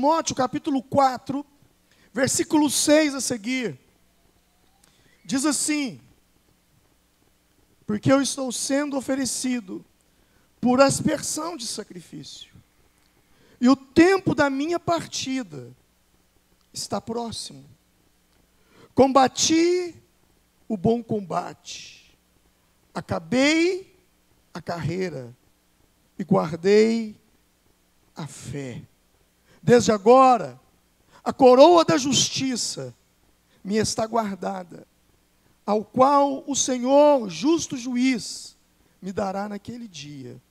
Timóteo, capítulo 4, versículo 6 a seguir. Diz assim: porque eu estou sendo oferecido por aspersão de sacrifício, e o tempo da minha partida está próximo. Combati o bom combate, acabei a carreira e guardei a fé. Desde agora, a coroa da justiça me está guardada, ao qual o Senhor, justo juiz, me dará naquele dia.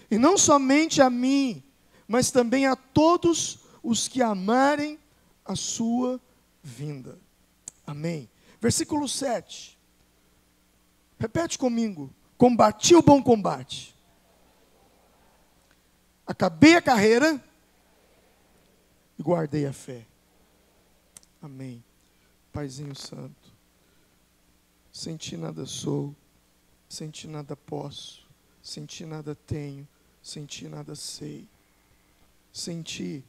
E não somente a mim, mas também a todos os que amarem a sua vinda. Amém. Versículo 7. Repete comigo. Combati o bom combate. Acabei a carreira e guardei a fé. Amém. Paizinho Santo, sem ti nada sou, sem ti nada posso, sem ti nada tenho, sem ti nada sei. Sem ti,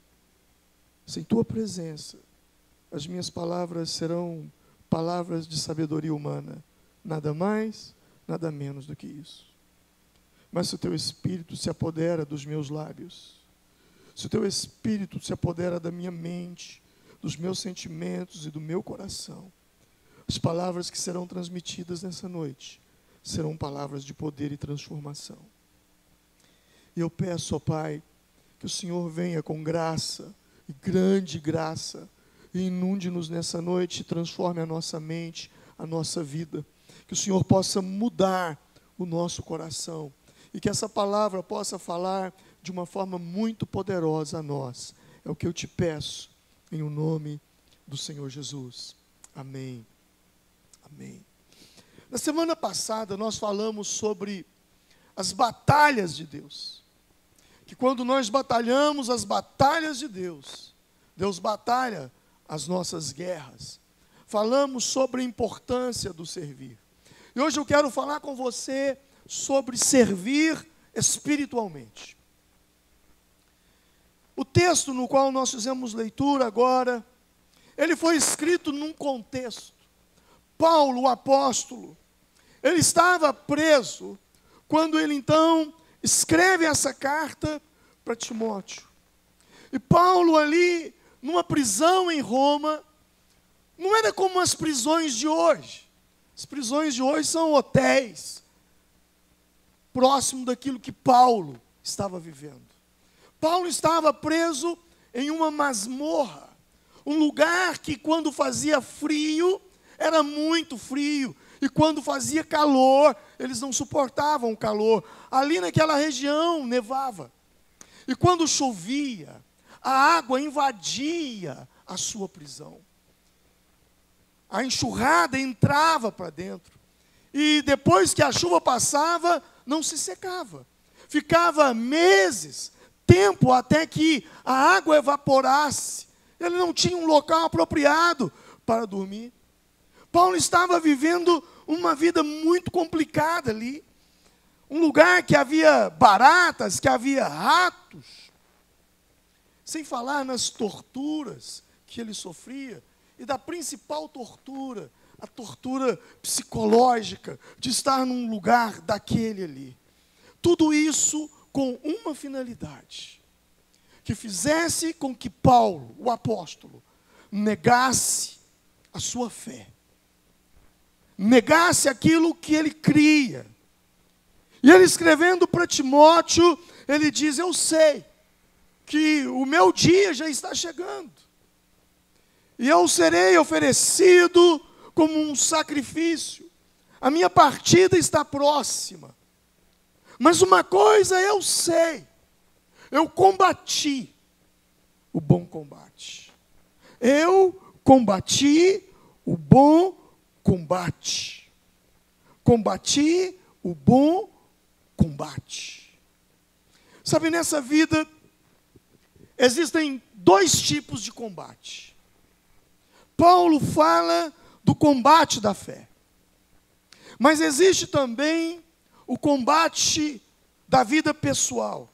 sem tua presença, as minhas palavras serão palavras de sabedoria humana, nada mais, nada menos do que isso. Mas se o teu Espírito se apodera dos meus lábios, se o teu Espírito se apodera da minha mente, dos meus sentimentos e do meu coração, as palavras que serão transmitidas nessa noite serão palavras de poder e transformação. E eu peço, ó Pai, que o Senhor venha com graça, e grande graça, e inunde-nos nessa noite, e transforme a nossa mente, a nossa vida. Que o Senhor possa mudar o nosso coração, e que essa palavra possa falar de uma forma muito poderosa a nós. É o que eu te peço, em o nome do Senhor Jesus. Amém. Amém. Na semana passada nós falamos sobre as batalhas de Deus. Que quando nós batalhamos as batalhas de Deus, Deus batalha as nossas guerras. Falamos sobre a importância do servir. E hoje eu quero falar com você sobre servir espiritualmente. O texto no qual nós fizemos leitura agora, ele foi escrito num contexto. Paulo, o apóstolo, ele estava preso quando ele então escreve essa carta para Timóteo. E Paulo ali, numa prisão em Roma, não era como as prisões de hoje. As prisões de hoje são hotéis, próximo daquilo que Paulo estava vivendo. Paulo estava preso em uma masmorra, um lugar que quando fazia frio, era muito frio, e quando fazia calor, eles não suportavam o calor. Ali naquela região nevava. E quando chovia, a água invadia a sua prisão. A enxurrada entrava para dentro. E depois que a chuva passava, não se secava. Ficava meses, tempo até que a água evaporasse. Ele não tinha um local apropriado para dormir. Paulo estava vivendo uma vida muito complicada ali. Um lugar que havia baratas, que havia ratos. Sem falar nas torturas que ele sofria. E da principal tortura, a tortura psicológica de estar num lugar daquele ali. Tudo isso com uma finalidade. Que fizesse com que Paulo, o apóstolo, negasse a sua fé. Negasse aquilo que ele cria. E ele escrevendo para Timóteo, ele diz: eu sei que o meu dia já está chegando. E eu serei oferecido como um sacrifício. A minha partida está próxima. Mas uma coisa eu sei. Eu combati o bom combate. Eu combati o bom combate. Combati o bom combate. Sabe, nessa vida existem dois tipos de combate. Paulo fala do combate da fé. Mas existe também o combate da vida pessoal.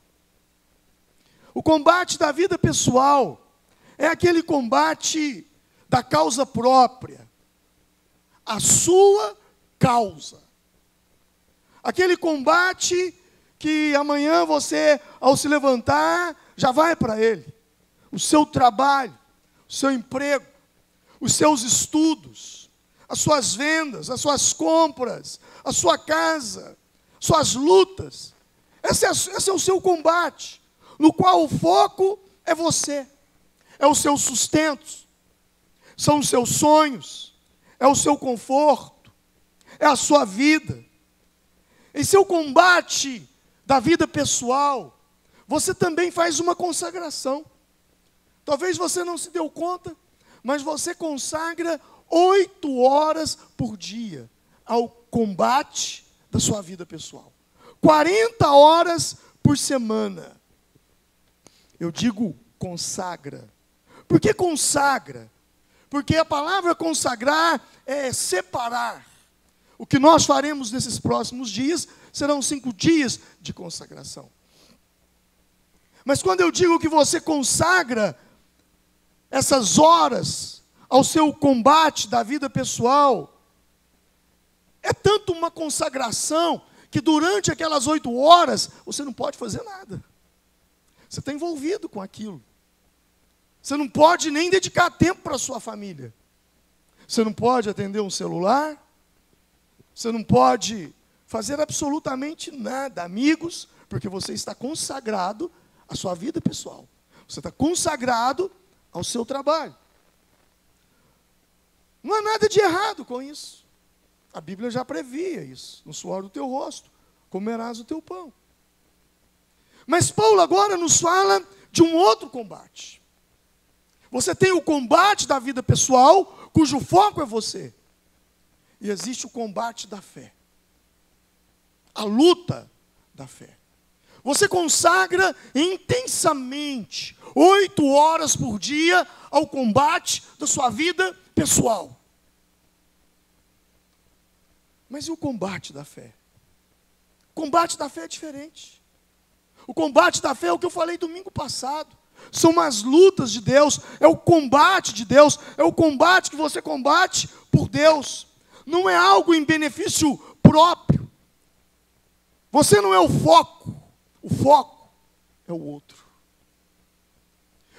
O combate da vida pessoal É aquele combate da causa própria, a sua causa. Aquele combate que amanhã você, ao se levantar, já vai para ele. O seu trabalho, o seu emprego, os seus estudos, as suas vendas, as suas compras, a sua casa, suas lutas. Esse é o seu combate, no qual o foco é você, é o seu sustento, são os seus sonhos, é o seu conforto, é a sua vida. Em seu combate da vida pessoal, você também faz uma consagração. Talvez você não se deu conta, mas você consagra 8 horas por dia ao combate da sua vida pessoal. 40 horas por semana. Eu digo consagra. Por que consagra? Porque a palavra consagrar é separar. O que nós faremos nesses próximos dias serão 5 dias de consagração. Mas quando eu digo que você consagra essas horas ao seu combate da vida pessoal, é tanto uma consagração que durante aquelas 8 horas você não pode fazer nada. Você está envolvido com aquilo. Você não pode nem dedicar tempo para a sua família. Você não pode atender um celular. Você não pode fazer absolutamente nada, amigos, porque você está consagrado à sua vida pessoal. Você está consagrado ao seu trabalho. Não há nada de errado com isso. A Bíblia já previa isso. No suor do teu rosto comerás o teu pão. Mas Paulo agora nos fala de um outro combate. Você tem o combate da vida pessoal, cujo foco é você. E existe o combate da fé. A luta da fé. Você consagra intensamente 8 horas por dia ao combate da sua vida pessoal. Mas e o combate da fé? O combate da fé é diferente. O combate da fé é o que eu falei domingo passado. São as lutas de Deus, é o combate de Deus, é o combate que você combate por Deus. Não é algo em benefício próprio. Você não é o foco é o outro.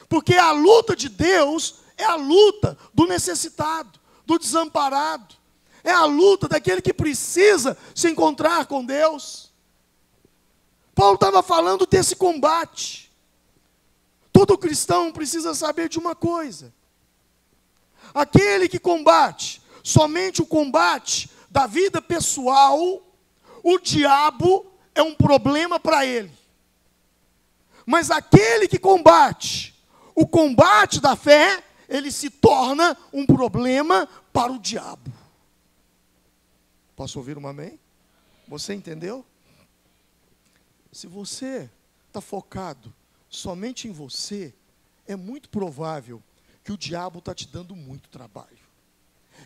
Porque a luta de Deus é a luta do necessitado, do desamparado. É a luta daquele que precisa se encontrar com Deus. Paulo estava falando desse combate. Todo cristão precisa saber de uma coisa. Aquele que combate somente o combate da vida pessoal, o diabo é um problema para ele. Mas aquele que combate o combate da fé, ele se torna um problema para o diabo. Posso ouvir um amém? Você entendeu? Se você está focado somente em você, é muito provável que o diabo está te dando muito trabalho.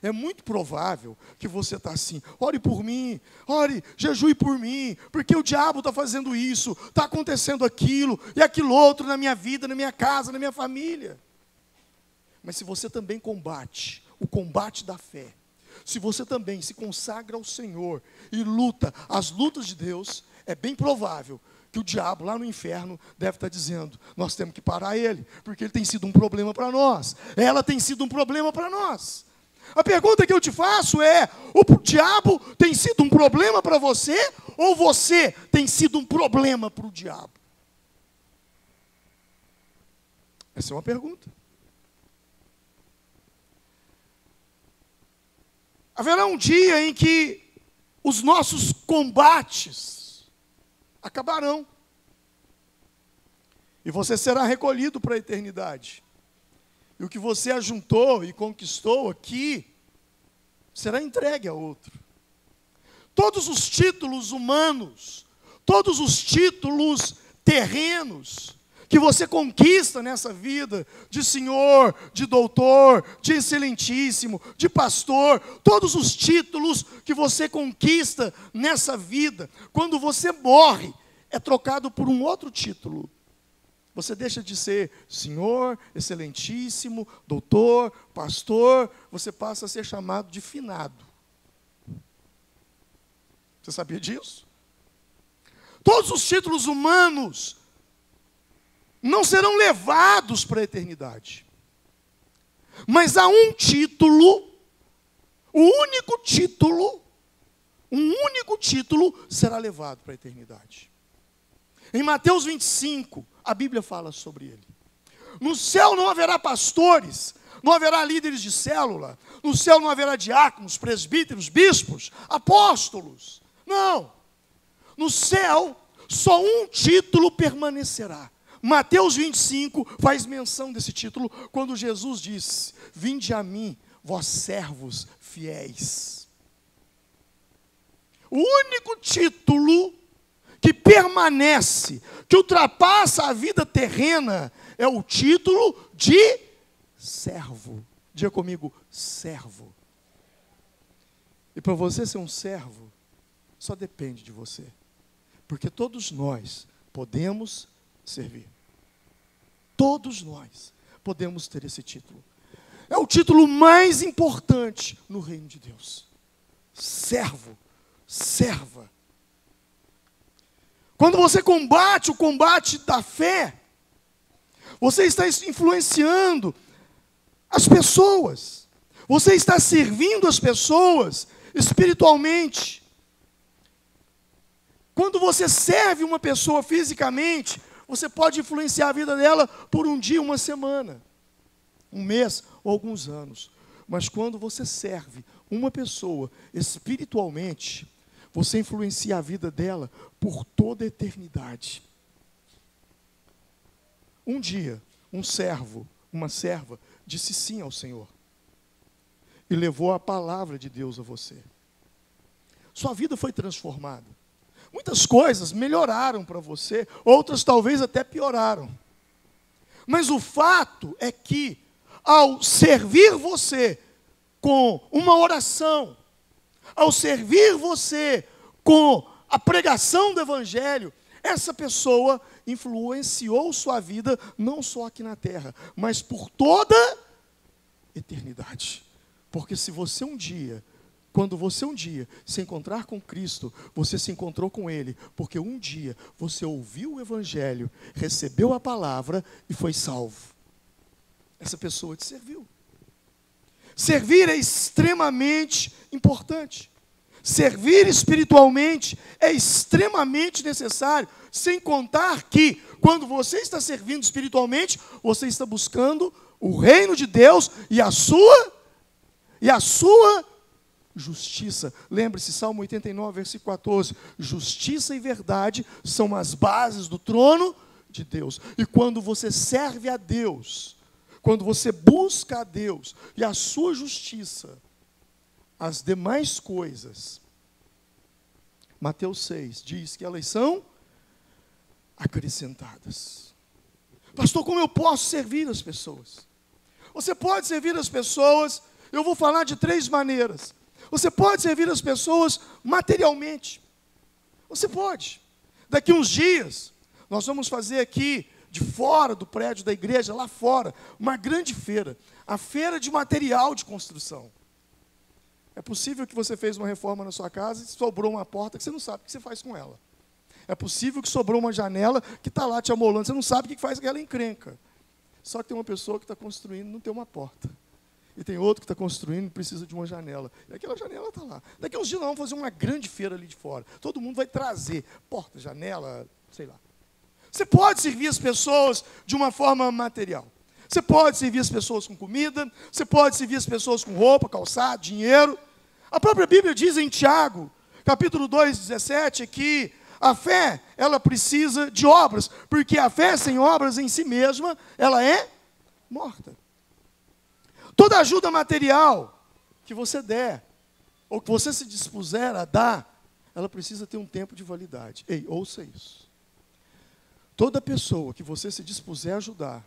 É muito provável que você está assim, ore por mim, ore, jejue por mim, porque o diabo está fazendo isso, está acontecendo aquilo e aquilo outro na minha vida, na minha casa, na minha família. Mas se você também combate o combate da fé, se você também se consagra ao Senhor e luta as lutas de Deus, é bem provável que o diabo lá no inferno deve estar dizendo, nós temos que parar ele, porque ele tem sido um problema para nós, ela tem sido um problema para nós. A pergunta que eu te faço é, o diabo tem sido um problema para você, ou você tem sido um problema para o diabo? Essa é uma pergunta. Haverá um dia em que os nossos combates acabarão. E você será recolhido para a eternidade. E o que você ajuntou e conquistou aqui, será entregue a outro. Todos os títulos humanos, todos os títulos terrenos que você conquista nessa vida, de senhor, de doutor, de excelentíssimo, de pastor, todos os títulos que você conquista nessa vida, quando você morre, é trocado por um outro título. Você deixa de ser senhor, excelentíssimo, doutor, pastor, você passa a ser chamado de finado. Você sabia disso? Todos os títulos humanos não serão levados para a eternidade. Mas há um título, um único título será levado para a eternidade. Em Mateus 25, a Bíblia fala sobre ele. No céu não haverá pastores, não haverá líderes de célula, no céu não haverá diáconos, presbíteros, bispos, apóstolos. Não. No céu, só um título permanecerá. Mateus 25 faz menção desse título quando Jesus diz: vinde a mim, vós servos fiéis. O único título que permanece, que ultrapassa a vida terrena, é o título de servo. Diga comigo, servo. E para você ser um servo, só depende de você. Porque todos nós podemos servir. Todos nós podemos ter esse título. É o título mais importante no reino de Deus. Servo, serva. Quando você combate o combate da fé, você está influenciando as pessoas. Você está servindo as pessoas espiritualmente. Quando você serve uma pessoa fisicamente, você pode influenciar a vida dela por um dia, uma semana, um mês ou alguns anos. Mas quando você serve uma pessoa espiritualmente, você influencia a vida dela por toda a eternidade. Um dia, um servo, uma serva, disse sim ao Senhor. E levou a palavra de Deus a você. Sua vida foi transformada. Muitas coisas melhoraram para você, outras talvez até pioraram. Mas o fato é que, ao servir você com uma oração, ao servir você com a pregação do Evangelho, essa pessoa influenciou sua vida, não só aqui na terra, mas por toda a eternidade. Porque se você quando você um dia se encontrar com Cristo, você se encontrou com Ele, porque um dia você ouviu o Evangelho, recebeu a palavra e foi salvo. Essa pessoa te serviu. Servir é extremamente importante. Servir espiritualmente é extremamente necessário, sem contar que, quando você está servindo espiritualmente, você está buscando o reino de Deus e a sua justiça. Lembre-se, Salmo 89, versículo 14. Justiça e verdade são as bases do trono de Deus. E quando você serve a Deus, quando você busca a Deus e a sua justiça, as demais coisas, Mateus 6 diz que elas são acrescentadas. Pastor, como eu posso servir as pessoas? Você pode servir as pessoas, eu vou falar de 3 maneiras. Você pode servir as pessoas materialmente. Você pode. Daqui uns dias, nós vamos fazer aqui, de fora do prédio da igreja, lá fora, uma grande feira. A feira de material de construção. É possível que você fez uma reforma na sua casa e sobrou uma porta que você não sabe o que você faz com ela. É possível que sobrou uma janela que está lá te amolando, você não sabe o que faz com aquela encrenca. Só que tem uma pessoa que está construindo e não tem uma porta. E tem outro que está construindo e precisa de uma janela. E aquela janela está lá. Daqui a uns dias nós vamos fazer uma grande feira ali de fora. Todo mundo vai trazer porta, janela, sei lá. Você pode servir as pessoas de uma forma material. Você pode servir as pessoas com comida. Você pode servir as pessoas com roupa, calçado, dinheiro. A própria Bíblia diz em Tiago, capítulo 2, 17, que a fé, ela precisa de obras. Porque a fé sem obras em si mesma, ela é morta. Toda ajuda material que você der, ou que você se dispuser a dar, ela precisa ter um tempo de validade. Ei, ouça isso. Toda pessoa que você se dispuser a ajudar,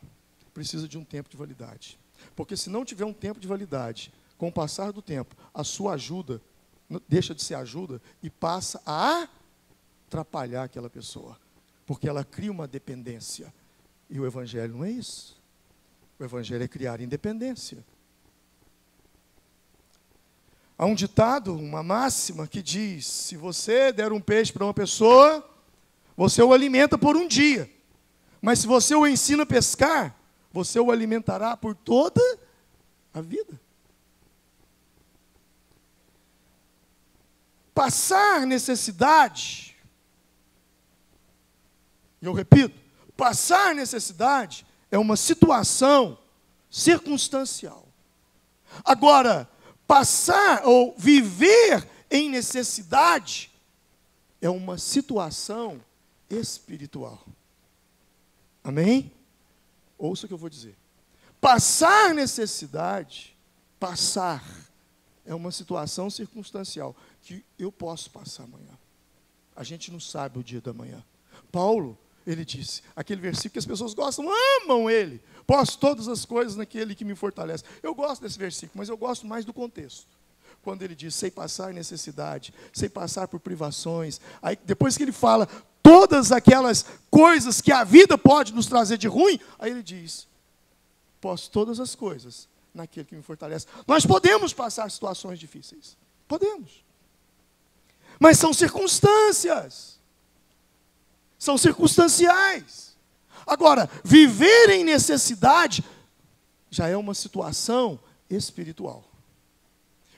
precisa de um tempo de validade. Porque se não tiver um tempo de validade, com o passar do tempo, a sua ajuda deixa de ser ajuda e passa a atrapalhar aquela pessoa. Porque ela cria uma dependência. E o Evangelho não é isso. O Evangelho é criar independência. Há um ditado, uma máxima que diz: se você der um peixe para uma pessoa, você o alimenta por um dia. Mas se você o ensina a pescar, você o alimentará por toda a vida. Passar necessidade, e eu repito, passar necessidade é uma situação circunstancial. Agora, passar ou viver em necessidade é uma situação espiritual. Amém? Ouça o que eu vou dizer. Passar necessidade, passar, é uma situação circunstancial que eu posso passar amanhã. A gente não sabe o dia da manhã. Paulo, ele disse, aquele versículo que as pessoas gostam, amam ele. Posso todas as coisas naquele que me fortalece. Eu gosto desse versículo, mas eu gosto mais do contexto. Quando ele diz, sei passar necessidade, sei passar por privações. Aí, depois que ele fala todas aquelas coisas que a vida pode nos trazer de ruim, aí ele diz, posso todas as coisas naquele que me fortalece. Nós podemos passar situações difíceis. Podemos. Mas são circunstâncias. São circunstanciais. Agora, viver em necessidade já é uma situação espiritual.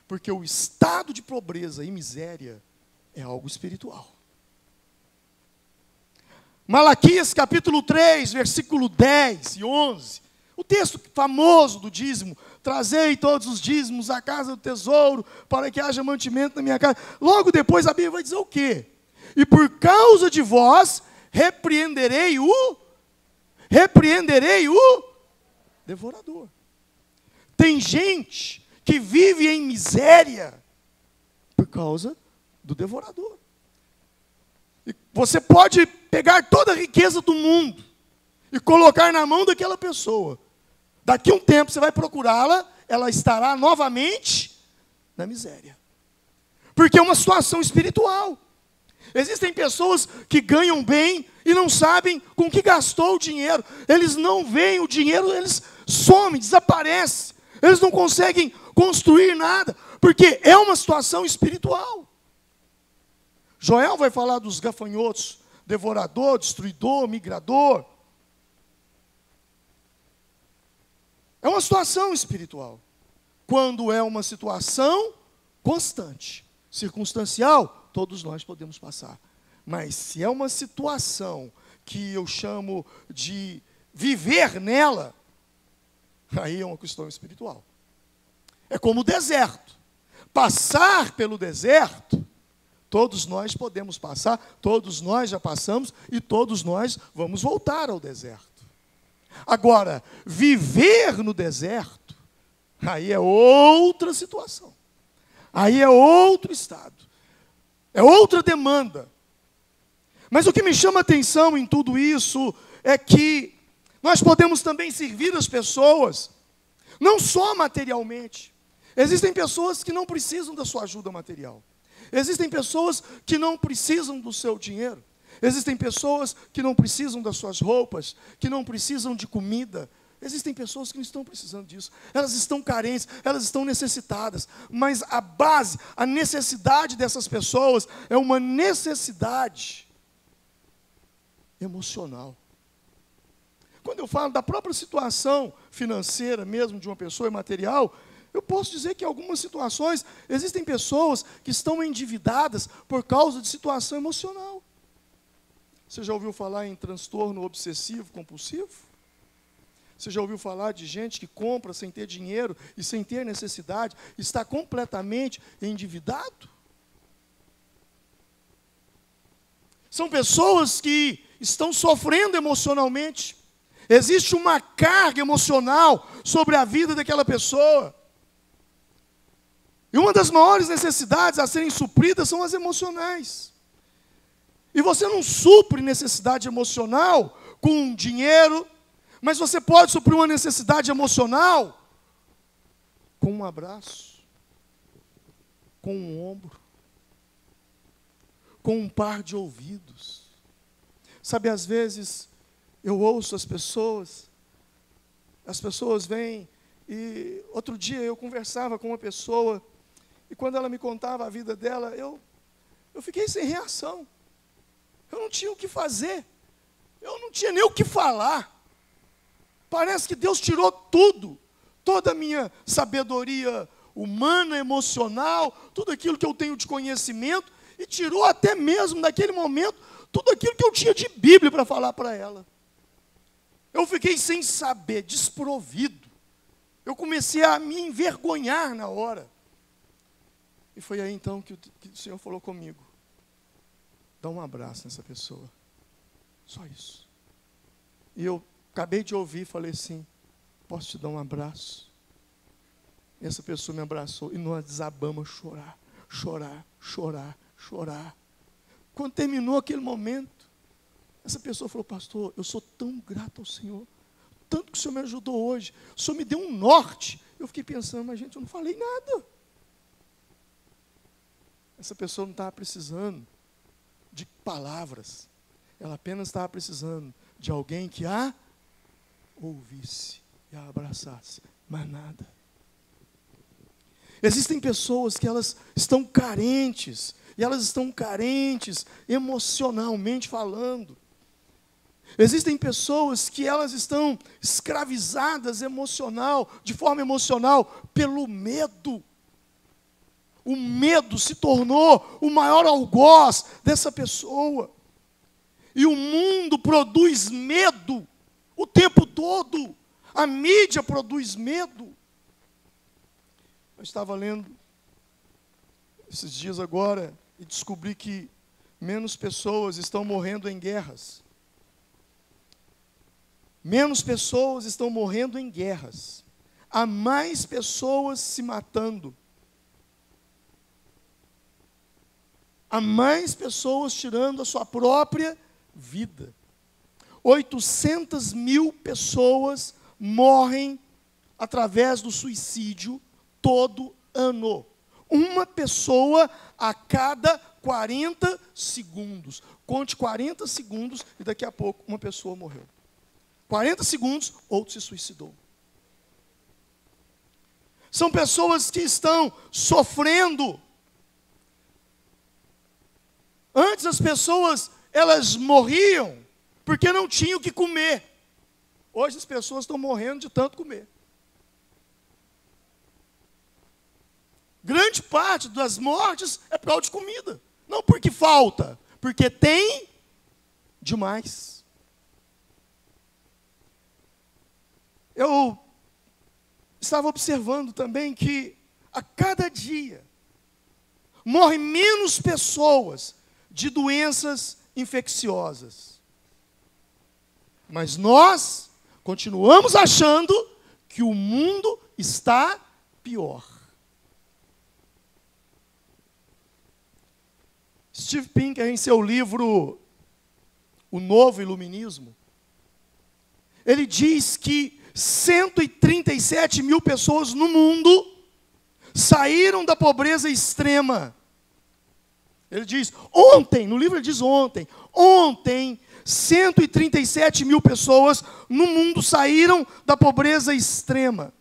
Porque o estado de pobreza e miséria é algo espiritual. Malaquias capítulo 3, versículo 10 e 11. O texto famoso do dízimo. Trazei todos os dízimos à casa do tesouro, para que haja mantimento na minha casa. Logo depois a Bíblia vai dizer o quê? E por causa de vós, repreenderei o devorador. Tem gente que vive em miséria por causa do devorador. E você pode pegar toda a riqueza do mundo e colocar na mão daquela pessoa. Daqui a um tempo você vai procurá-la, ela estará novamente na miséria. Porque é uma situação espiritual. Existem pessoas que ganham bem e não sabem com que gastou o dinheiro. Eles não veem o dinheiro, eles somem, desaparecem. Eles não conseguem construir nada, porque é uma situação espiritual. Joel vai falar dos gafanhotos, devorador, destruidor, migrador. É uma situação espiritual. Quando é uma situação constante, circunstancial, todos nós podemos passar. Mas se é uma situação que eu chamo de viver nela, aí é uma questão espiritual. É como o deserto. Passar pelo deserto, todos nós podemos passar, todos nós já passamos e todos nós vamos voltar ao deserto. Agora, viver no deserto, aí é outra situação. Aí é outro estado. É outra demanda. Mas o que me chama a atenção em tudo isso é que nós podemos também servir as pessoas, não só materialmente. Existem pessoas que não precisam da sua ajuda material. Existem pessoas que não precisam do seu dinheiro. Existem pessoas que não precisam das suas roupas, que não precisam de comida. Existem pessoas que não estão precisando disso. Elas estão carentes, elas estão necessitadas. Mas a base, a necessidade dessas pessoas é uma necessidade emocional. Quando eu falo da própria situação financeira mesmo de uma pessoa e material, eu posso dizer que em algumas situações existem pessoas que estão endividadas por causa de situação emocional. Você já ouviu falar em transtorno obsessivo compulsivo? Você já ouviu falar de gente que compra sem ter dinheiro e sem ter necessidade, está completamente endividado? São pessoas que estão sofrendo emocionalmente. Existe uma carga emocional sobre a vida daquela pessoa. E uma das maiores necessidades a serem supridas são as emocionais. E você não supre necessidade emocional com dinheiro, mas você pode suprir uma necessidade emocional com um abraço, com um ombro, com um par de ouvidos. Sabe, às vezes, eu ouço as pessoas vêm, e outro dia eu conversava com uma pessoa, e quando ela me contava a vida dela, eu fiquei sem reação. Eu não tinha o que fazer, eu não tinha nem o que falar. Parece que Deus tirou tudo, toda a minha sabedoria humana, emocional, tudo aquilo que eu tenho de conhecimento, e tirou até mesmo, naquele momento, tudo aquilo que eu tinha de Bíblia para falar para ela. Eu fiquei sem saber, desprovido. Eu comecei a me envergonhar na hora. E foi aí então que o Senhor falou comigo: dá um abraço nessa pessoa. Só isso. E eu acabei de ouvir e falei assim: posso te dar um abraço? E essa pessoa me abraçou e nós desabamos a chorar, chorar, chorar, chorar. Quando terminou aquele momento, essa pessoa falou: pastor, eu sou tão grato ao Senhor, tanto que o Senhor me ajudou hoje, o Senhor me deu um norte. Eu fiquei pensando: mas gente, eu não falei nada. Essa pessoa não estava precisando de palavras, ela apenas estava precisando de alguém que a ouvisse e a abraçasse, mais nada. Existem pessoas que elas estão carentes, e elas estão carentes emocionalmente falando. Existem pessoas que elas estão escravizadas de forma emocional, pelo medo. O medo se tornou o maior algoz dessa pessoa. E o mundo produz medo o tempo todo. A mídia produz medo. Eu estava lendo esses dias agora e descobri que menos pessoas estão morrendo em guerras. Menos pessoas estão morrendo em guerras. Há mais pessoas se matando. Há mais pessoas tirando a sua própria vida. 800 mil pessoas morrem através do suicídio todo ano. Uma pessoa a cada 40 segundos. Conte 40 segundos e daqui a pouco uma pessoa morreu. 40 segundos, outro se suicidou. São pessoas que estão sofrendo. Antes as pessoas, elas morriam porque não tinham o que comer. Hoje as pessoas estão morrendo de tanto comer. Grande parte das mortes é por causa de comida. Não porque falta, porque tem demais. Eu estava observando também que a cada dia morrem menos pessoas de doenças infecciosas. Mas nós continuamos achando que o mundo está pior. Steve Pinker, em seu livro O Novo Iluminismo, ele diz que 137 mil pessoas no mundo saíram da pobreza extrema. Ele diz, ontem, no livro ele diz ontem, 137 mil pessoas no mundo saíram da pobreza extrema.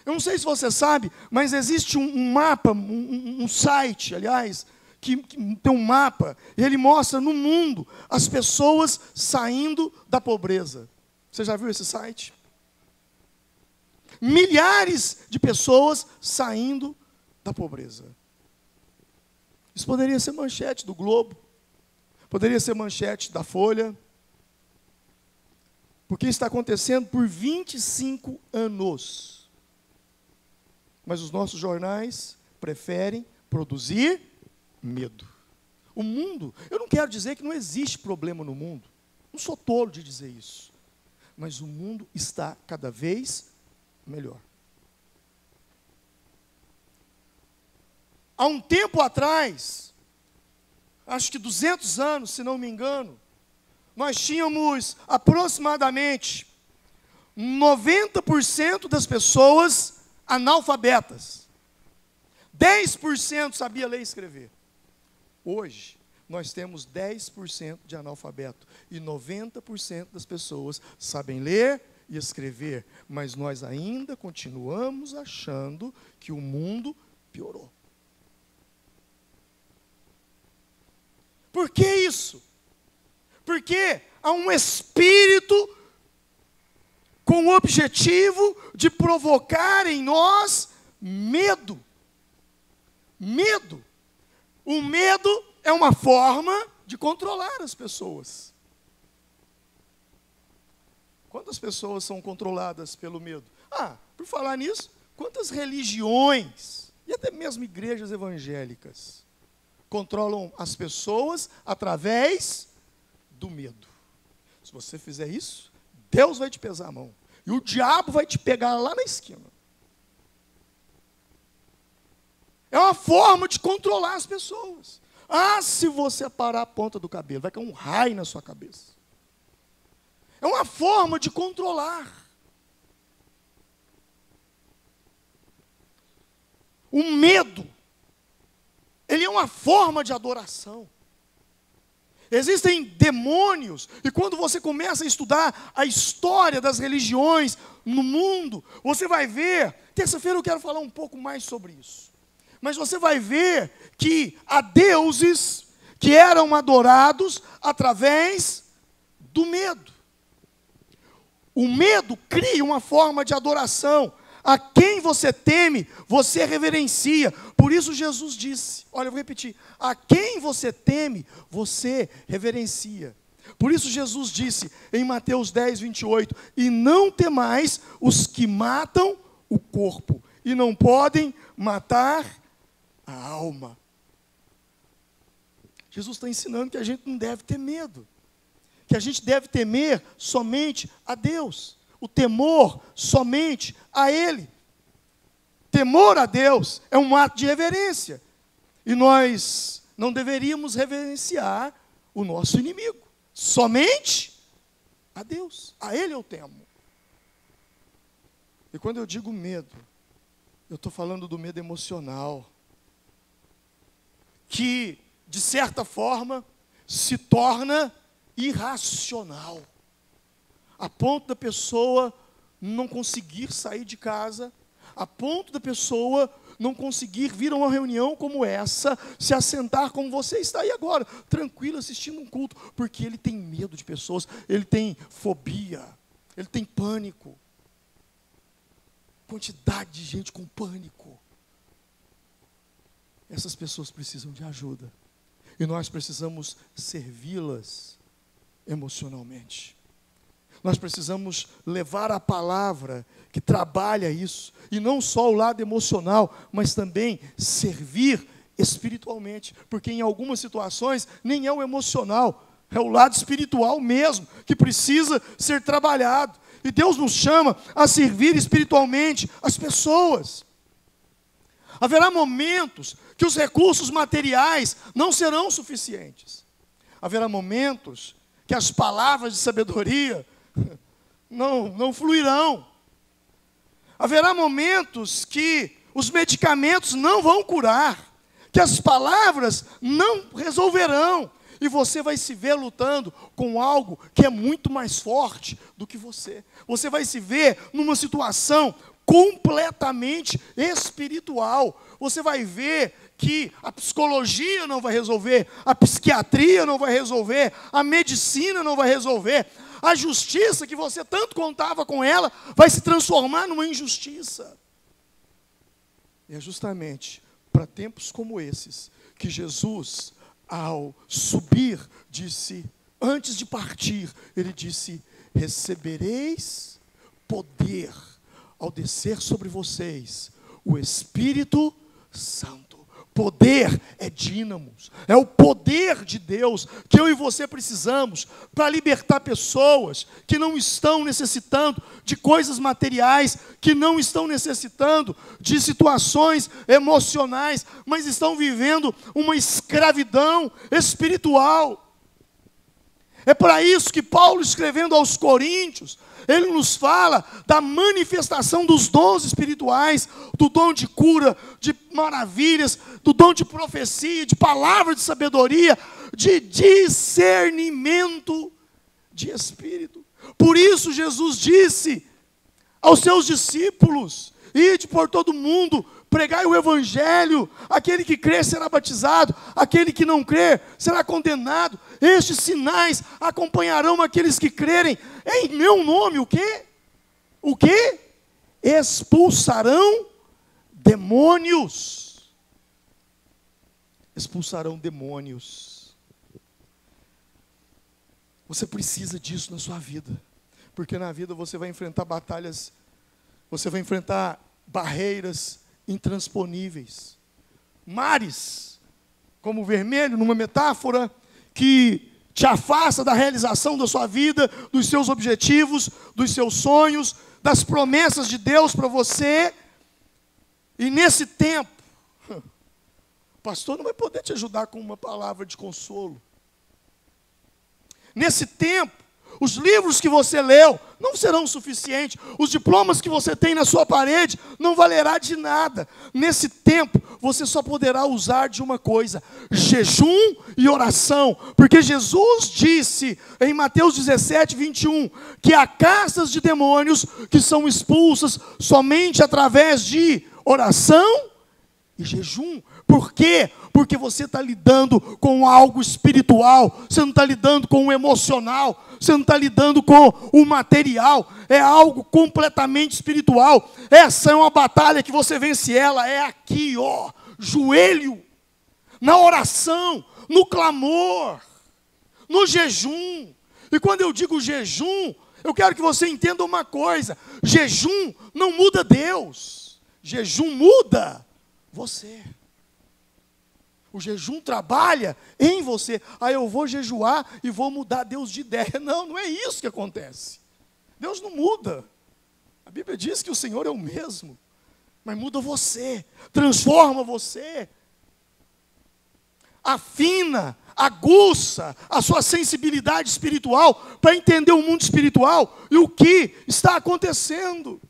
Eu não sei se você sabe, mas existe um mapa, um site, aliás, que tem um mapa, e ele mostra no mundo as pessoas saindo da pobreza. Você já viu esse site? Milhares de pessoas saindo da pobreza. Isso poderia ser manchete do Globo, poderia ser manchete da Folha, porque está acontecendo por 25 anos. Mas os nossos jornais preferem produzir medo. O mundo, eu não quero dizer que não existe problema no mundo, não sou tolo de dizer isso, mas o mundo está cada vez melhor. Há um tempo atrás, acho que 200 anos, se não me engano, nós tínhamos aproximadamente 90% das pessoas analfabetas. 10% sabia ler e escrever. Hoje, nós temos 10% de analfabeto. E 90% das pessoas sabem ler e escrever. Mas nós ainda continuamos achando que o mundo piorou. Por que isso? Porque há um espírito com o objetivo de provocar em nós medo. Medo. O medo é uma forma de controlar as pessoas. Quantas pessoas são controladas pelo medo? Por falar nisso, quantas religiões, e até mesmo igrejas evangélicas, controlam as pessoas através do medo? Se você fizer isso, Deus vai te pesar a mão. E o diabo vai te pegar lá na esquina. É uma forma de controlar as pessoas. Se você parar a ponta do cabelo, vai cair um raio na sua cabeça. É uma forma de controlar. O medo, ele é uma forma de adoração. Existem demônios, e quando você começa a estudar a história das religiões no mundo, você vai ver, terça-feira eu quero falar um pouco mais sobre isso, mas você vai ver que há deuses que eram adorados através do medo. O medo cria uma forma de adoração. A quem você teme, você reverencia. Por isso Jesus disse, olha, eu vou repetir, a quem você teme, você reverencia. Por isso Jesus disse em Mateus 10, 28, e não temais os que matam o corpo, e não podem matar a alma. Jesus está ensinando que a gente não deve ter medo, que a gente deve temer somente a Deus. O temor somente a Ele. Temor a Deus é um ato de reverência. E nós não deveríamos reverenciar o nosso inimigo. Somente a Deus. A Ele eu temo. E quando eu digo medo, eu estou falando do medo emocional. Que, de certa forma, se torna irracional. A ponto da pessoa não conseguir sair de casa, a ponto da pessoa não conseguir vir a uma reunião como essa, se assentar como você está aí agora, tranquilo, assistindo um culto, porque ele tem medo de pessoas, ele tem fobia, ele tem pânico. Quantidade de gente com pânico. Essas pessoas precisam de ajuda, e nós precisamos servi-las emocionalmente. Nós precisamos levar a palavra que trabalha isso, e não só o lado emocional, mas também servir espiritualmente, porque em algumas situações nem é o emocional, é o lado espiritual mesmo, que precisa ser trabalhado, e Deus nos chama a servir espiritualmente as pessoas. Haverá momentos que os recursos materiais não serão suficientes, haverá momentos que as palavras de sabedoria não fluirão. Haverá momentos que os medicamentos não vão curar, que as palavras não resolverão, e você vai se ver lutando com algo que é muito mais forte do que você. Você vai se ver numa situação completamente espiritual. Você vai ver que a psicologia não vai resolver, a psiquiatria não vai resolver, a medicina não vai resolver. A justiça que você tanto contava com ela vai se transformar numa injustiça. E é justamente para tempos como esses que Jesus, ao subir, disse, antes de partir, ele disse, recebereis poder ao descer sobre vocês o Espírito Santo. Poder é dínamos, é o poder de Deus que eu e você precisamos para libertar pessoas que não estão necessitando de coisas materiais, que não estão necessitando de situações emocionais, mas estão vivendo uma escravidão espiritual. É para isso que Paulo, escrevendo aos Coríntios, ele nos fala da manifestação dos dons espirituais, do dom de cura, de maravilhas, do dom de profecia, de palavra de sabedoria, de discernimento de espírito. Por isso Jesus disse aos seus discípulos: ide por todo mundo, pregai o evangelho, aquele que crer será batizado, aquele que não crer será condenado. Estes sinais acompanharão aqueles que crerem em meu nome. O quê? O quê? Expulsarão demônios. Expulsarão demônios. Você precisa disso na sua vida, porque na vida você vai enfrentar batalhas, você vai enfrentar barreiras intransponíveis, mares, como o vermelho, numa metáfora, que te afasta da realização da sua vida, dos seus objetivos, dos seus sonhos, das promessas de Deus para você. E nesse tempo, o pastor não vai poder te ajudar com uma palavra de consolo. Nesse tempo, os livros que você leu não serão suficientes. Os diplomas que você tem na sua parede não valerá de nada. Nesse tempo, você só poderá usar de uma coisa: jejum e oração. Porque Jesus disse em Mateus 17, 21, que há castas de demônios que são expulsas somente através de oração e jejum. Por quê? Porque você está lidando com algo espiritual, você não está lidando com o emocional, você não está lidando com o material, é algo completamente espiritual. Essa é uma batalha que você vence ela, é aqui, ó, joelho, na oração, no clamor, no jejum. E quando eu digo jejum, eu quero que você entenda uma coisa: jejum não muda Deus, jejum muda você. O jejum trabalha em você. Aí eu vou jejuar e vou mudar Deus de ideia. Não, não é isso que acontece. Deus não muda. A Bíblia diz que o Senhor é o mesmo, mas muda você, transforma você, afina, aguça a sua sensibilidade espiritual para entender o mundo espiritual e o que está acontecendo.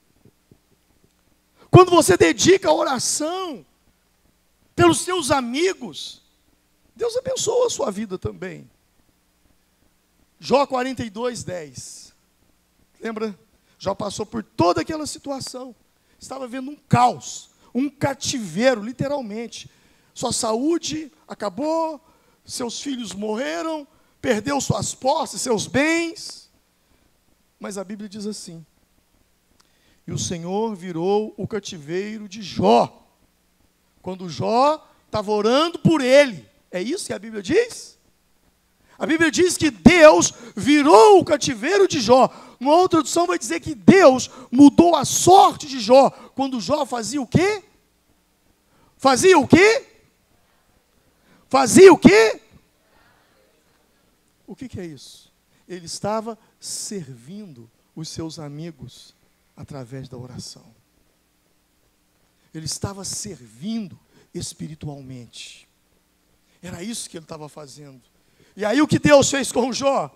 Quando você dedica a oração pelos seus amigos, Deus abençoa a sua vida também. Jó 42, 10. Lembra? Jó passou por toda aquela situação. Estava vendo um caos, um cativeiro, literalmente. Sua saúde acabou, seus filhos morreram, perdeu suas posses, seus bens. Mas a Bíblia diz assim: e o Senhor virou o cativeiro de Jó, quando Jó estava orando por ele. É isso que a Bíblia diz? A Bíblia diz que Deus virou o cativeiro de Jó. Uma outra tradução vai dizer que Deus mudou a sorte de Jó, quando Jó fazia o quê? Fazia o quê? Fazia o quê? O que é isso? Ele estava servindo os seus amigos através da oração. Ele estava servindo espiritualmente. Era isso que ele estava fazendo. E aí o que Deus fez com Jó?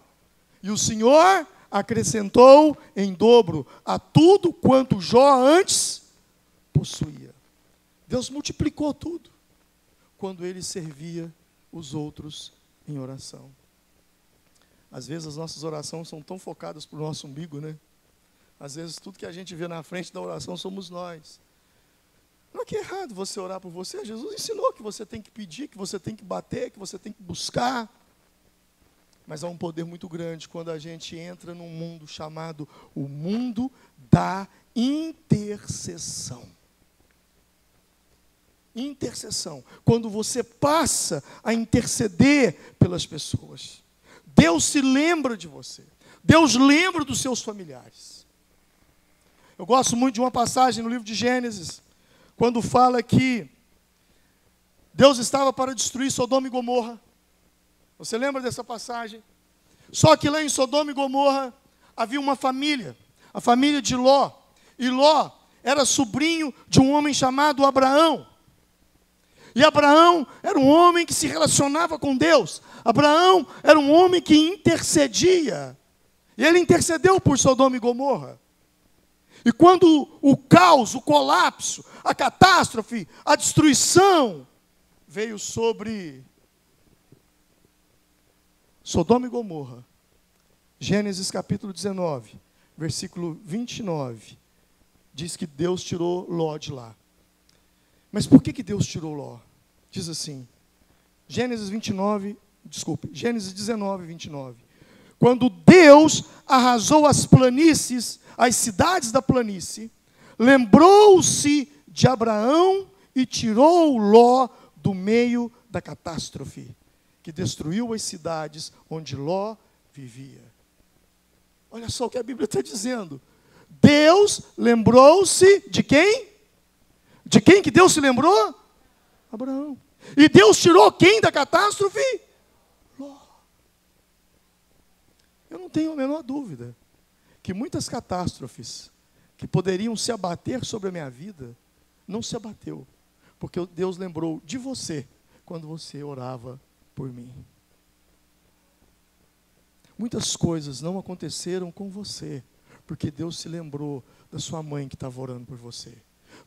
E o Senhor acrescentou em dobro a tudo quanto Jó antes possuía. Deus multiplicou tudo quando ele servia os outros em oração. Às vezes as nossas orações são tão focadas para o nosso umbigo, né? Às vezes tudo que a gente vê na frente da oração somos nós. Não é que é errado você orar por você. Jesus ensinou que você tem que pedir, que você tem que bater, que você tem que buscar. Mas há um poder muito grande quando a gente entra num mundo chamado o mundo da intercessão. Intercessão. Quando você passa a interceder pelas pessoas, Deus se lembra de você. Deus lembra dos seus familiares. Eu gosto muito de uma passagem no livro de Gênesis, quando fala que Deus estava para destruir Sodoma e Gomorra. Você lembra dessa passagem? Só que lá em Sodoma e Gomorra havia uma família, a família de Ló. E Ló era sobrinho de um homem chamado Abraão. E Abraão era um homem que se relacionava com Deus. Abraão era um homem que intercedia. E ele intercedeu por Sodoma e Gomorra. E quando o caos, o colapso, a catástrofe, a destruição veio sobre Sodoma e Gomorra, Gênesis capítulo 19, versículo 29, diz que Deus tirou Ló de lá. Mas por que Deus tirou Ló? Diz assim, Gênesis 19, Gênesis 19, 29. Quando Deus arrasou as planícies, as cidades da planície, lembrou-se de Abraão e tirou Ló do meio da catástrofe, que destruiu as cidades onde Ló vivia. Olha só o que a Bíblia está dizendo. Deus lembrou-se de quem? De quem que Deus se lembrou? Abraão. E Deus tirou quem da catástrofe? Ló. Eu não tenho a menor dúvida que muitas catástrofes que poderiam se abater sobre a minha vida, não se abateu, porque Deus lembrou de você quando você orava por mim. Muitas coisas não aconteceram com você, porque Deus se lembrou da sua mãe que estava orando por você,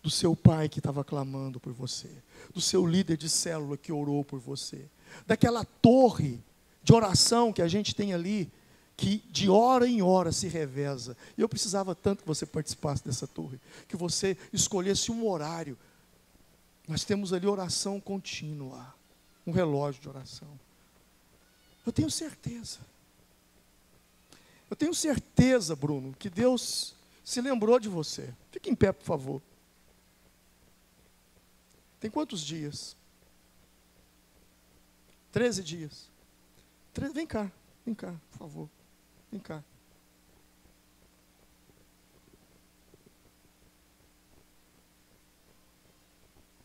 do seu pai que estava clamando por você, do seu líder de célula que orou por você, daquela torre de oração que a gente tem ali, que de hora em hora se reveza. E eu precisava tanto que você participasse dessa torre, que você escolhesse um horário. Nós temos ali oração contínua, um relógio de oração. Eu tenho certeza, Bruno, que Deus se lembrou de você. Fique em pé, por favor. Tem quantos dias? 13 dias. Vem cá, por favor. Vem cá.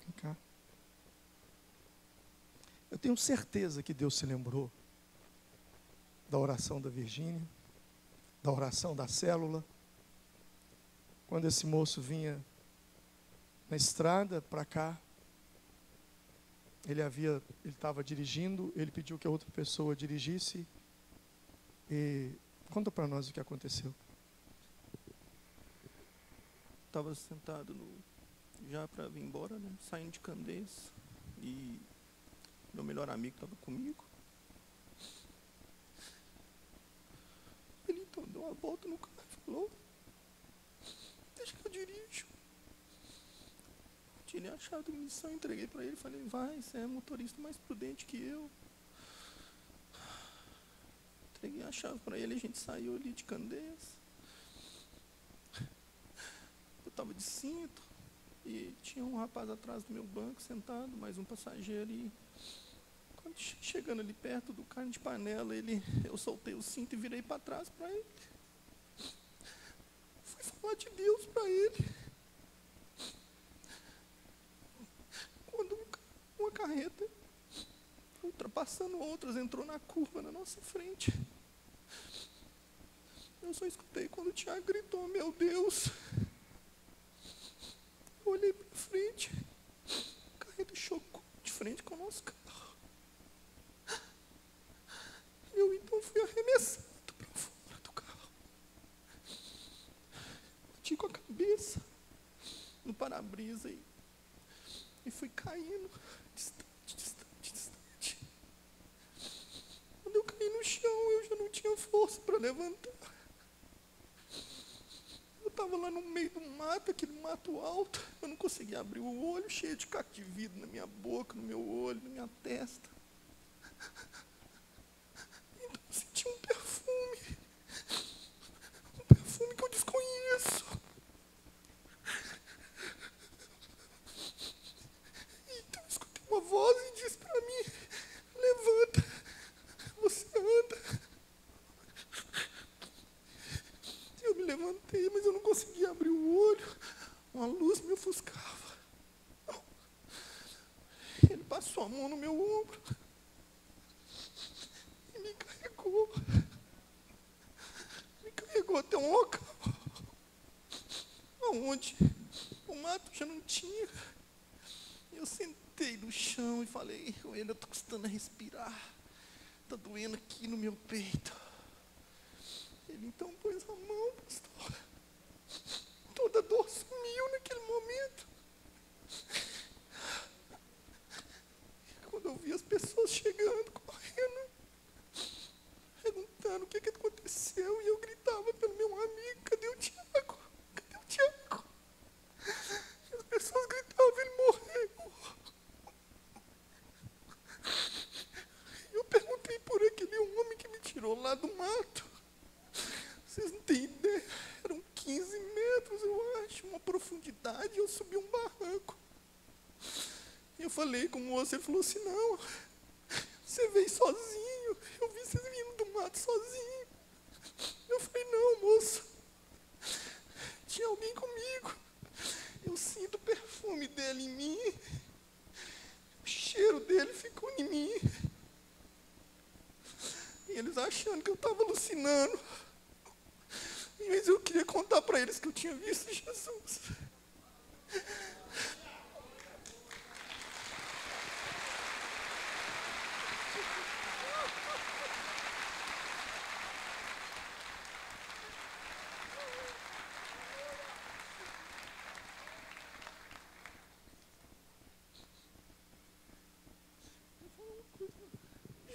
Vem cá. Eu tenho certeza que Deus se lembrou da oração da Virgínia, da oração da célula. Quando esse moço vinha na estrada para cá, ele estava dirigindo, ele pediu que a outra pessoa dirigisse. E conta para nós o que aconteceu. Estava sentado já para vir embora, né, saindo de Candeias, e meu melhor amigo estava comigo. Ele então deu uma volta no carro e falou: deixa que eu dirijo. Tirei a chave da missão, entreguei para ele, falei: vai, você é motorista mais prudente que eu. Entreguei a chave para ele, a gente saiu ali de Candeias. Eu estava de cinto e tinha um rapaz atrás do meu banco sentado, mais um passageiro. E quando chegando ali perto do carne de panela, eu soltei o cinto e virei para trás para ele. Fui falar de Deus para ele. Quando uma carreta, ultrapassando outras, entrou na curva na nossa frente. Eu só escutei quando o Tiago gritou: meu Deus. Eu olhei para frente, a carreta chocou de frente com o nosso carro. Eu então fui arremessado para fora do carro. Bati com a cabeça no para-brisa e fui caindo distante. Quando eu caí no chão, eu já não tinha força para levantar. Eu estava lá no meio do mato, aquele mato alto. Eu não conseguia abrir o olho, cheio de caco de vidro na minha boca, no meu olho, na minha testa. Então eu senti um perfume que eu desconheço. Então eu escutei uma voz e disse para mim: levanta, você anda. Eu me levantei, mas eu não conseguia abrir o olho. Uma luz me ofuscava. Ele passou a mão no meu ombro e me carregou. Me carregou até um local onde o mato já não tinha. Eu deitei no chão e falei: eu ainda estou custando a respirar. Está doendo aqui no meu peito. Ele então pôs a mão, pastor. Toda dor sumiu naquele momento. Quando eu vi as pessoas chegando, correndo, perguntando o que aconteceu, e eu gritava pelo meu amigo: cadê o Tiago? Cadê o Tiago? E as pessoas gritavam: ele morreu. E eu perguntei por aquele homem que me tirou lá do mato. Vocês não têm ideia, eram 15 metros, eu acho, uma profundidade, eu subi um barranco. E eu falei com o moço, ele falou assim: não, você veio sozinho, eu vi vocês vindo do mato sozinho. Eu falei: não, moço, tinha alguém comigo. Eu sinto o perfume dele em mim, o cheiro dele ficou em mim. E eles achando que eu estava alucinando. Mas eu queria contar para eles que eu tinha visto Jesus.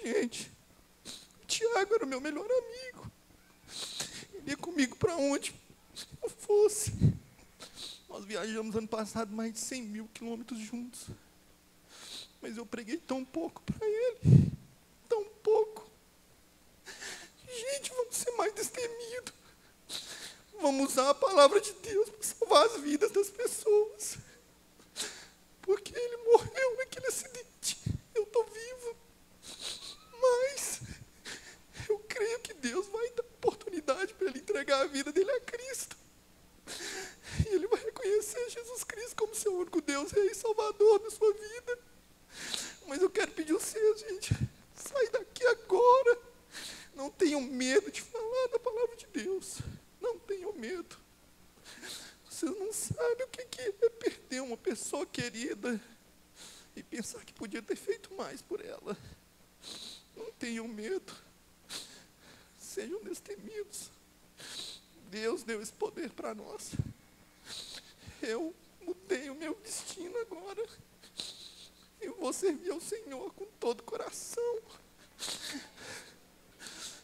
Gente, o Tiago era o meu melhor amigo. Ele ia comigo para onde eu fosse. Nós viajamos ano passado mais de 100 mil quilômetros juntos. Mas eu preguei tão pouco para ele. Tão pouco. Gente, vamos ser mais destemidos. Vamos usar a palavra de Deus para salvar as vidas das pessoas. Porque ele morreu naquele acidente. Eu estou vivo. Mas eu creio que Deus vai dar oportunidade para ele entregar a vida dele a Cristo. E ele vai reconhecer Jesus Cristo como seu único Deus, Rei e Salvador da sua vida. Mas eu quero pedir a vocês, gente, sai daqui agora. Não tenham medo de falar da palavra de Deus. Não tenham medo. Vocês não sabem o que é perder uma pessoa querida e pensar que podia ter feito mais por ela. Não tenham medo. Sejam destemidos. Deus deu esse poder para nós. Eu mudei o meu destino agora. Eu vou servir ao Senhor com todo o coração.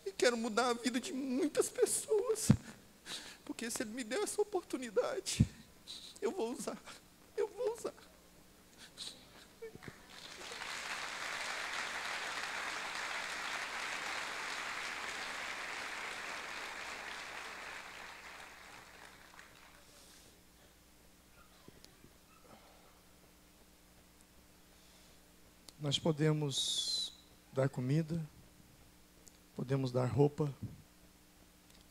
E quero mudar a vida de muitas pessoas. Porque se Ele me deu essa oportunidade, eu vou usar. Eu vou usar. Nós podemos dar comida, podemos dar roupa,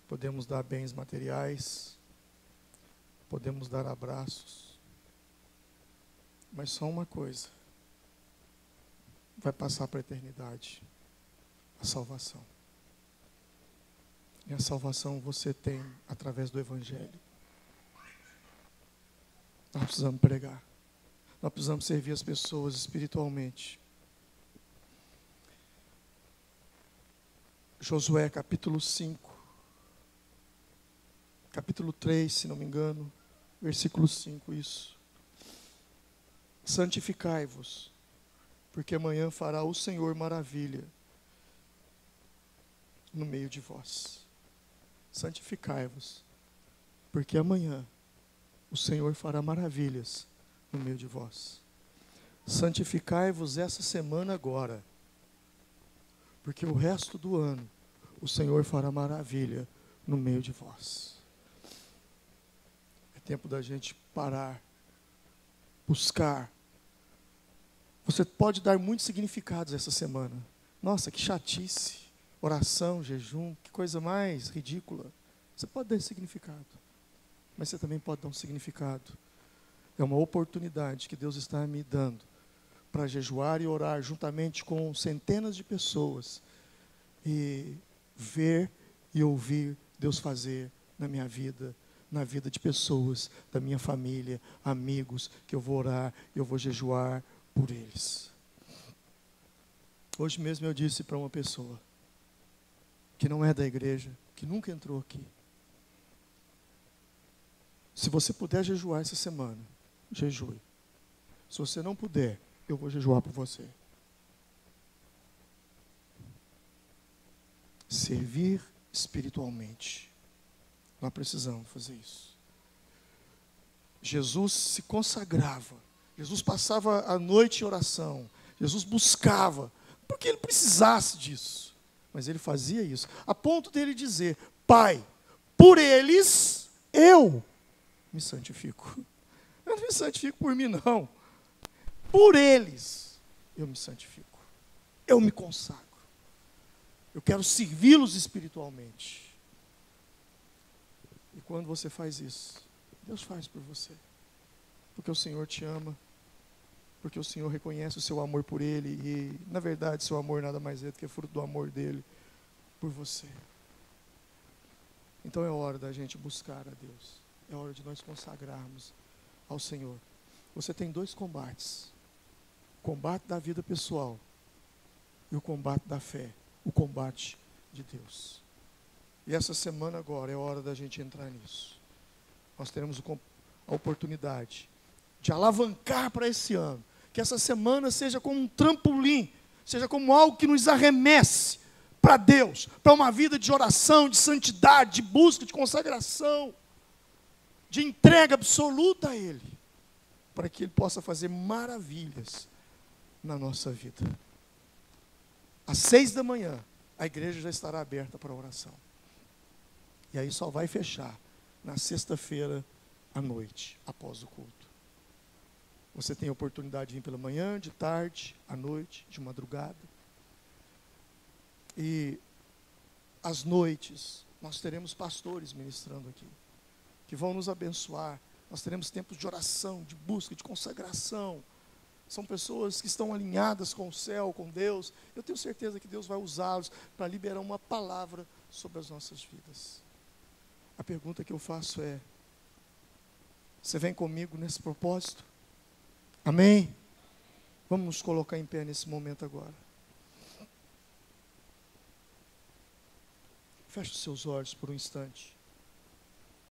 podemos dar bens materiais, podemos dar abraços, mas só uma coisa vai passar para a eternidade: a salvação. E a salvação você tem através do Evangelho. Nós precisamos pregar. Nós precisamos servir as pessoas espiritualmente. Josué capítulo 5, capítulo 3, se não me engano, versículo 5, isso. Santificai-vos, porque amanhã fará o Senhor maravilha no meio de vós. Santificai-vos, porque amanhã o Senhor fará maravilhas no meio de vós. Santificai-vos essa semana agora, porque o resto do ano o Senhor fará maravilha no meio de vós. É tempo da gente parar, buscar. Você pode dar muitos significados essa semana. Nossa, que chatice, oração, jejum, que coisa mais ridícula. Você pode dar esse significado, mas você também pode dar um significado. É uma oportunidade que Deus está me dando para jejuar e orar juntamente com centenas de pessoas e ver e ouvir Deus fazer na minha vida, na vida de pessoas, da minha família, amigos, que eu vou orar, eu vou jejuar por eles. Hoje mesmo eu disse para uma pessoa que não é da igreja, que nunca entrou aqui: se você puder jejuar essa semana, jejue. Se você não puder, eu vou jejuar por você. Servir espiritualmente. Nós precisamos fazer isso. Jesus se consagrava. Jesus passava a noite em oração. Jesus buscava, porque ele precisasse disso. Mas ele fazia isso, a ponto dele dizer: Pai, por eles eu me santifico. Eu não me santifico por mim, não. Por eles eu me santifico. Eu me consagro. Eu quero servi-los espiritualmente. E quando você faz isso, Deus faz por você. Porque o Senhor te ama. Porque o Senhor reconhece o seu amor por Ele. E, na verdade, seu amor nada mais é do que fruto do amor dEle por você. Então é hora da gente buscar a Deus. É hora de nós consagrarmos ao Senhor. Você tem dois combates: o combate da vida pessoal e o combate da fé, o combate de Deus. E essa semana agora é hora da gente entrar nisso. Nós teremos a oportunidade de alavancar para esse ano. Que essa semana seja como um trampolim, seja como algo que nos arremesse para Deus, para uma vida de oração, de santidade, de busca, de consagração, de entrega absoluta a Ele, para que Ele possa fazer maravilhas na nossa vida. Às 6 da manhã, a igreja já estará aberta para oração. E aí só vai fechar na sexta-feira à noite, após o culto. Você tem a oportunidade de vir pela manhã, de tarde, à noite, de madrugada. E às noites, nós teremos pastores ministrando aqui, que vão nos abençoar. Nós teremos tempos de oração, de busca, de consagração. São pessoas que estão alinhadas com o céu, com Deus. Eu tenho certeza que Deus vai usá-los para liberar uma palavra sobre as nossas vidas. A pergunta que eu faço é: você vem comigo nesse propósito? Amém? Vamos nos colocar em pé nesse momento agora. Feche os seus olhos por um instante.